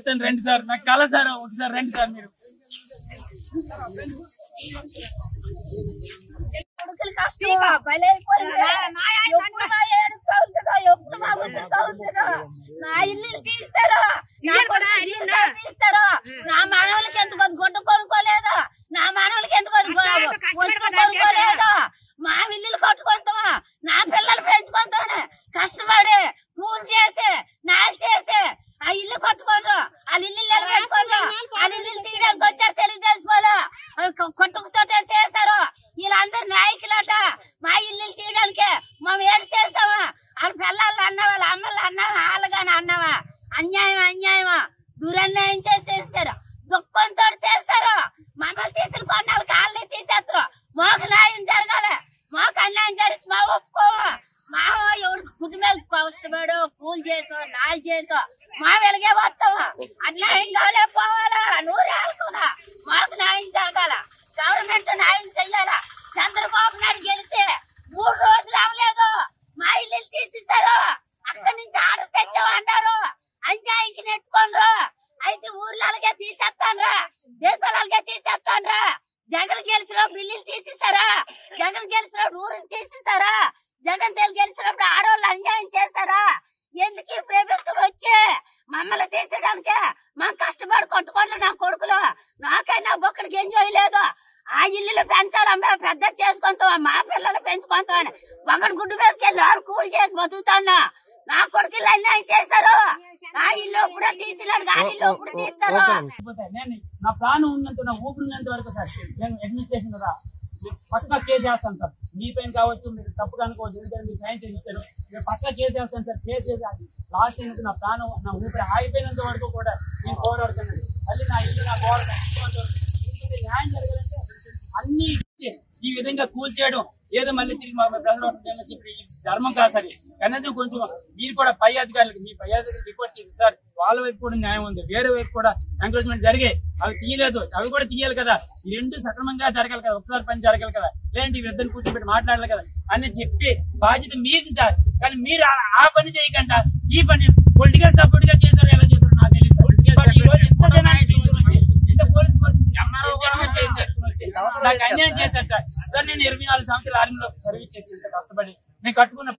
చెప్తాను రండి సార్, నాకు కల సార్, ఒకసారి రండి సార్ మీరు. నా ఇల్లు తీస్తారు, నా మానవులకి ఎందుకు గుడ్డ కొనుక్కోలేదు, నా మానవులకి ఎందుకు కొనుక్కోలేదు, మా ఇల్లులు కట్టుకుంటామా, నా పిల్లలు పెంచుకుంటామని కష్టపడి పూలు చేసి నాలు చేసి ఆ ఇల్లు కట్టుకోండ్రు, వాళ్ళ ఇల్లు పెంచుకోండ్రు, వాళ్ళ ఇల్లు తీయడానికి వచ్చారు తెలుగుదేశంలో కొట్టుకుతో చేశారు. వీళ్ళందరూ నాయకులట మా ఇల్లు తీయడానికి మేము ఏడు చేసామా, వాళ్ళ పిల్లలు అన్నావా, వాళ్ళ అమ్మలు అన్నావా, వాళ్ళగాని అన్నావా? అన్యాయమా దురన్యాయం చేసేసారు, దుఃఖంతో చేస్తారు. మమ్మల్ని తీసిన కొన్నాళ్ళకి వాళ్ళని తీసేస్తారు. మాకు న్యాయం జరగాలి, మాకు అన్యాయం జరిగి మా ఒప్పుకోమా, మా ఎవరు గుడ్డు మీద కష్టపడో పూలు చేసో నాలు చేసో మా వెలిగే వస్తామా, అన్యాయం కాలే పోవాలా, నూరు ఆడుకున్నా మాకు న్యాయం జరగాల, గవర్నమెంట్ న్యాయం చెయ్యాలా. చంద్రబాబు నాయుడు గెలిచి 3 రోజులు అవ్వలేదు, మా ఇల్లు తీసేశారు, అక్కడి నుంచి ఆర్డర్ తెచ్చామన్నారు, అన్యాయంకి నెట్టుకోండ్రు. అయితే ఊర్లకే తీసేస్తాన్రా, దేశాలకే తీసేస్తాన్రా. జగన్ గెలిచినప్పుడు ఇల్లు తీసేశారా, జగన్ గెలిచినప్పుడు ఊరిని తీసేశారా, జగన్ గెలిచినప్పుడు ఆడవాళ్ళు అన్యాయం చేశారా? ఎందుకు ఈ ప్రభుత్వం వచ్చి మమ్మల్ని తీసేయడానికి? మనం కష్టపడి కొట్టుకోండి నా కొడుకులు, నాకైనా ఒక్కడికి ఎంజాయ్ లేదు. ఆ ఇల్లు పెంచాలమ్మా, పెద్ద చేసుకుంటావా, మా పిల్లలు పెంచుకుంటామని ఒకటి గుడ్డు మీదకి వెళ్ళి కూలి చేసి బతుకుతాను. నా కొడుకులు అన్యాయం చేశారు, నా ఇల్లు ఇప్పుడు తీసినాడు, కానీ ఇల్లు ఇప్పుడు తీస్తారు. నా ప్రాణం ఉన్నంత, నా ఊపిరి ఉన్నంత వరకు సార్ నేను అడ్మినిస్ట్రేషన్ కదా పక్కా కేసు చేస్తాను సార్. మీ పైన కావచ్చు, మీరు తప్పుగా అనుకోవచ్చు, ఎందుకంటే మీరు సైన్ చేసి ఇచ్చారు, మీరు పక్కా కేసు చేస్తాను సార్. కేసు చేసి లాస్ట్ అయినందుకు నా ప్రాణం, నా ఊపిరి ఆగిపోయినంత వరకు కూడా నేను పోరాడుతున్నాను. మళ్ళీ నా ఇల్లు నా పోరాటం న్యాయం జరగాలంటే అన్ని ఈ విధంగా కూల్చేయడం ఏదో మళ్ళీ తిరిగి మా ప్రజలు చెప్పి ధర్మం కాదు సార్. కనీసం కొంచెం మీరు కూడా పై అధికారులకు, మీ పై అధికారులకు రిపోర్ట్ చేసి సార్ వాళ్ళ వైపు కూడా న్యాయం ఉంది, వేరే వైపు కూడా ఎంకరేజ్మెంట్ జరిగే అవి తీయలేదు, అవి కూడా తీయాలి కదా. ఈ రెండు సక్రమంగా జరగాలి కదా, ఒకసారి పని జరగాలి కదా, లేదంటే ఇద్దరు కూర్చోబెట్టి మాట్లాడాలి కదా అని చెప్పి బాధ్యత మీకు సార్. కానీ మీరు ఆ పని చేయకుండా ఈ పని పొలిటికల్ సపోర్ట్ గా చేశారు, ఎలా చేశారు నాకు తెలియదు. నాకు అన్యాయం చేశారు సార్. సార్ నేను 24 సంవత్సరాలు ఆర్మీలో సర్వీస్ చేసి కష్టపడి నేను కట్టుకున్న